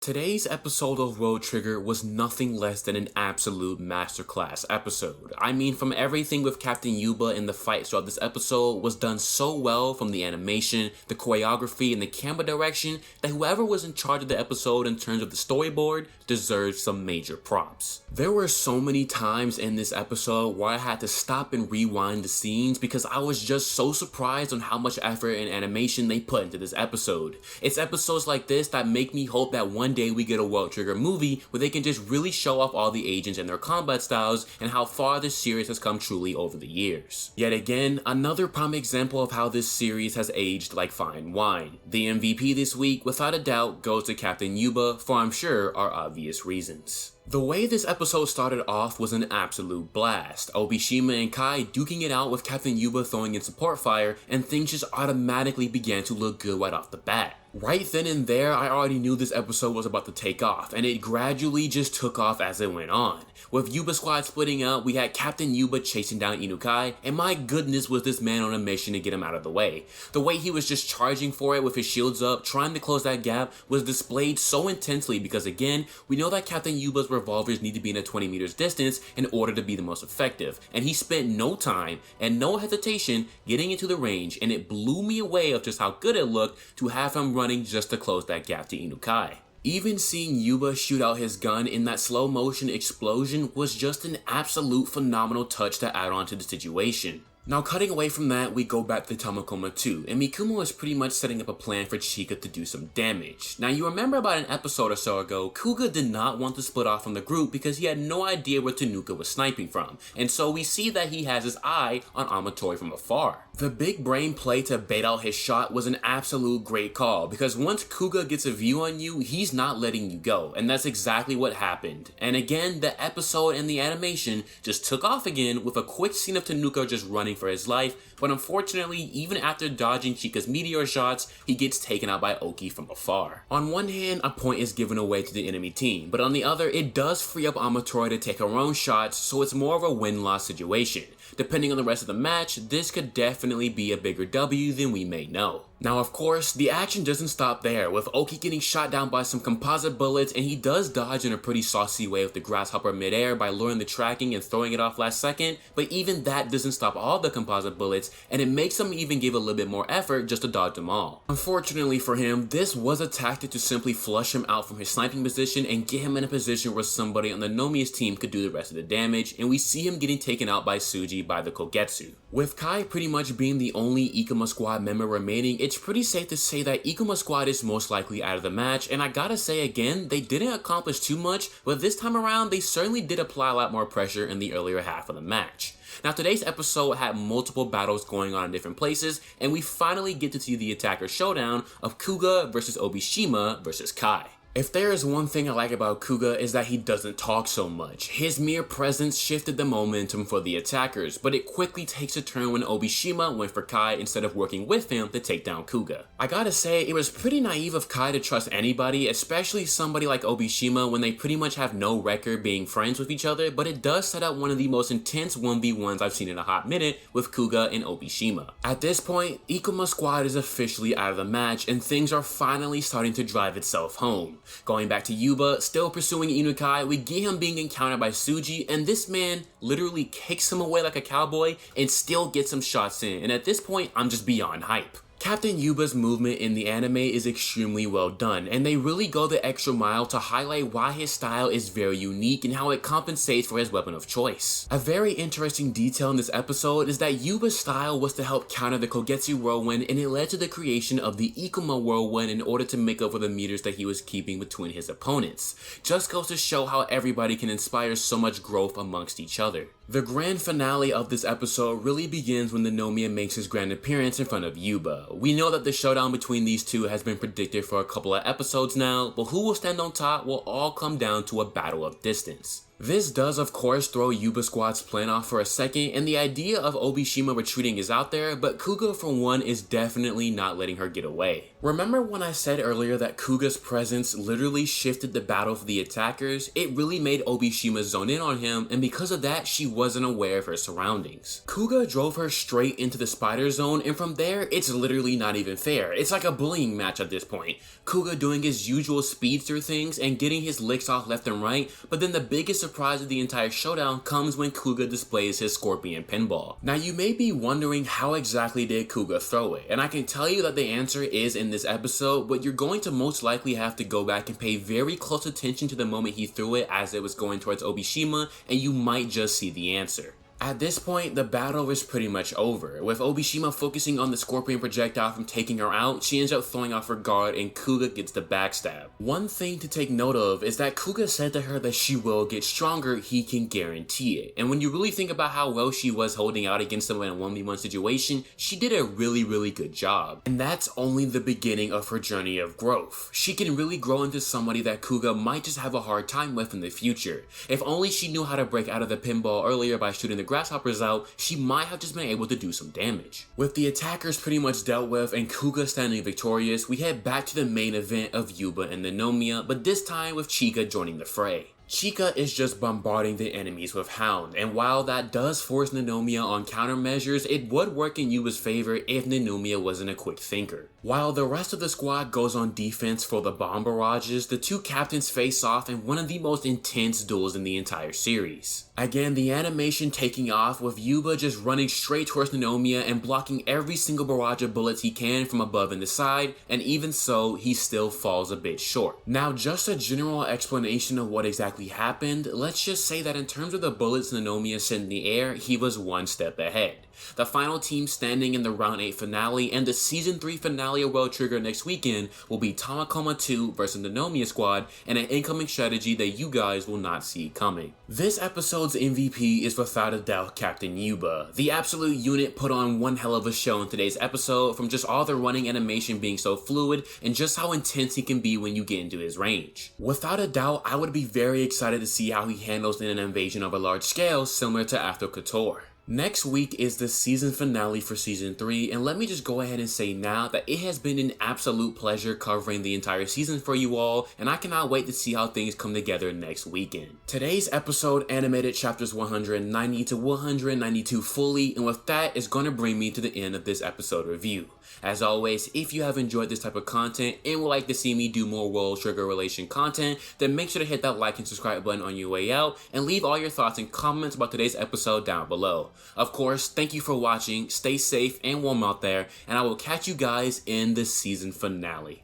Today's episode of World Trigger was nothing less than an absolute masterclass episode. I mean, from everything with Captain Yuba and the fights throughout this episode was done so well, from the animation, the choreography, and the camera direction, that whoever was in charge of the episode in terms of the storyboard deserves some major props. There were so many times in this episode where I had to stop and rewind the scenes because I was just so surprised on how much effort and animation they put into this episode. It's episodes like this that make me hope that one day we get a World Trigger movie where they can just really show off all the agents and their combat styles and how far this series has come truly over the years. Yet again, another prime example of how this series has aged like fine wine. The MVP this week, without a doubt, goes to Captain Yuba for, I'm sure, our obvious reasons. The way this episode started off was an absolute blast. Obishima and Kai duking it out with Captain Yuba throwing in support fire, and things just automatically began to look good right off the bat. Right then and there, I already knew this episode was about to take off, and it gradually just took off as it went on. With Yuba squad splitting up, we had Captain Yuba chasing down Inukai, and my goodness was this man on a mission to get him out of the way. The way he was just charging for it with his shields up, trying to close that gap, was displayed so intensely because again, we know that Captain Yuba's revolvers need to be in a 20 meters distance in order to be the most effective, and he spent no time and no hesitation getting into the range, and it blew me away of just how good it looked to have him running just to close that gap to Inukai. Even seeing Yuba shoot out his gun in that slow motion explosion was just an absolute phenomenal touch to add on to the situation. Now cutting away from that, we go back to Ikoma 2, and Ikoma is pretty much setting up a plan for Chika to do some damage. Now you remember about an episode or so ago, Kuga did not want to split off from the group because he had no idea where Tanuka was sniping from, and so we see that he has his eye on Amatori from afar. The big brain play to bait out his shot was an absolute great call, because once Kuga gets a view on you, he's not letting you go, and that's exactly what happened. And again, the episode and the animation just took off again with a quick scene of Tanuka just running for his life, but unfortunately, even after dodging Chika's meteor shots, he gets taken out by Oki from afar. On one hand, a point is given away to the enemy team, but on the other, it does free up Amatori to take her own shots, so it's more of a win-loss situation. Depending on the rest of the match, this could definitely be a bigger W than we may know. Now of course, the action doesn't stop there, with Oki getting shot down by some composite bullets, and he does dodge in a pretty saucy way with the grasshopper midair by luring the tracking and throwing it off last second, but even that doesn't stop all the composite bullets, and it makes him even give a little bit more effort just to dodge them all. Unfortunately for him, this was a tactic to simply flush him out from his sniping position and get him in a position where somebody on the Ninomiya's team could do the rest of the damage, and we see him getting taken out by Tsuji by the Kogetsu. With Kai pretty much being the only Ikoma squad member remaining, it's pretty safe to say that Ikoma squad is most likely out of the match, and I gotta say again, they didn't accomplish too much, but this time around they certainly did apply a lot more pressure in the earlier half of the match. Now today's episode had multiple battles going on in different places, and we finally get to see the attacker showdown of Kuga versus Obishima versus Kai. If there is one thing I like about Kuga is that he doesn't talk so much. His mere presence shifted the momentum for the attackers, but it quickly takes a turn when Obishima went for Kai instead of working with him to take down Kuga. I gotta say, it was pretty naive of Kai to trust anybody, especially somebody like Obishima when they pretty much have no record being friends with each other, but it does set up one of the most intense 1v1s I've seen in a hot minute with Kuga and Obishima. At this point, Ikoma squad is officially out of the match, and things are finally starting to drive itself home. Going back to Yuba, still pursuing Inukai, we get him being encountered by Tsuji, and this man literally kicks him away like a cowboy and still gets some shots in, and at this point, I'm just beyond hype. Captain Yuba's movement in the anime is extremely well done, and they really go the extra mile to highlight why his style is very unique and how it compensates for his weapon of choice. A very interesting detail in this episode is that Yuba's style was to help counter the Kogetsu whirlwind, and it led to the creation of the Ikoma whirlwind in order to make up for the meters that he was keeping between his opponents. Just goes to show how everybody can inspire so much growth amongst each other. The grand finale of this episode really begins when Ninomiya makes his grand appearance in front of Yuba. We know that the showdown between these two has been predicted for a couple of episodes now, but who will stand on top will all come down to a battle of distance. This does of course throw Yuba Squad's plan off for a second, and the idea of Obishima retreating is out there, but Kuga for one is definitely not letting her get away. Remember when I said earlier that Kuga's presence literally shifted the battle for the attackers? It really made Obishima zone in on him, and because of that she wasn't aware of her surroundings. Kuga drove her straight into the spider zone, and from there it's literally not even fair. It's like a bullying match at this point. Kuga doing his usual speedster things and getting his licks off left and right, but then the biggest surprise of the entire showdown comes when Kuga displays his scorpion pinball. Now you may be wondering how exactly did Kuga throw it, and I can tell you that the answer is in this episode, but you're going to most likely have to go back and pay very close attention to the moment he threw it as it was going towards Obishima, and you might just see the answer. At this point, the battle is pretty much over. With Obishima focusing on the scorpion projectile from taking her out, she ends up throwing off her guard and Kuga gets the backstab. One thing to take note of is that Kuga said to her that she will get stronger, he can guarantee it. And when you really think about how well she was holding out against him in a 1v1 situation, she did a really good job. And that's only the beginning of her journey of growth. She can really grow into somebody that Kuga might just have a hard time with in the future. If only she knew how to break out of the pinball earlier by shooting the grasshoppers out, she might have just been able to do some damage. With the attackers pretty much dealt with and Kuga standing victorious, we head back to the main event of Yuba and Ninomiya, but this time with Chika joining the fray. Chika is just bombarding the enemies with Hound, and while that does force Ninomiya on countermeasures, it would work in Yuba's favor if Ninomiya wasn't a quick thinker. While the rest of the squad goes on defense for the bomb barrages, the two captains face off in one of the most intense duels in the entire series. Again, the animation taking off with Yuba just running straight towards Ninomiya and blocking every single barrage of bullets he can from above and the side, and even so, he still falls a bit short. Now, just a general explanation of what exactly happened, let's just say that in terms of the bullets Ninomiya sent in the air, he was one step ahead. The final team standing in the round 8 finale and the season 3 finale of World Trigger next weekend will be Ikoma 2 versus the Ninomiya squad, and an incoming strategy that you guys will not see coming. This episode's MVP is without a doubt Captain Yuba. The absolute unit put on one hell of a show in today's episode, from just all the running animation being so fluid and just how intense he can be when you get into his range. Without a doubt, I would be very excited to see how he handles in an invasion of a large scale similar to After Couture. Next week is the season finale for season 3, and let me just go ahead and say now that it has been an absolute pleasure covering the entire season for you all, and I cannot wait to see how things come together next weekend. Today's episode animated chapters 190 to 192 fully, and with that is going to bring me to the end of this episode review. As always, if you have enjoyed this type of content and would like to see me do more World Trigger relation content, then make sure to hit that like and subscribe button on your way out, and leave all your thoughts and comments about today's episode down below. Of course, thank you for watching, stay safe and warm out there, and I will catch you guys in the season finale.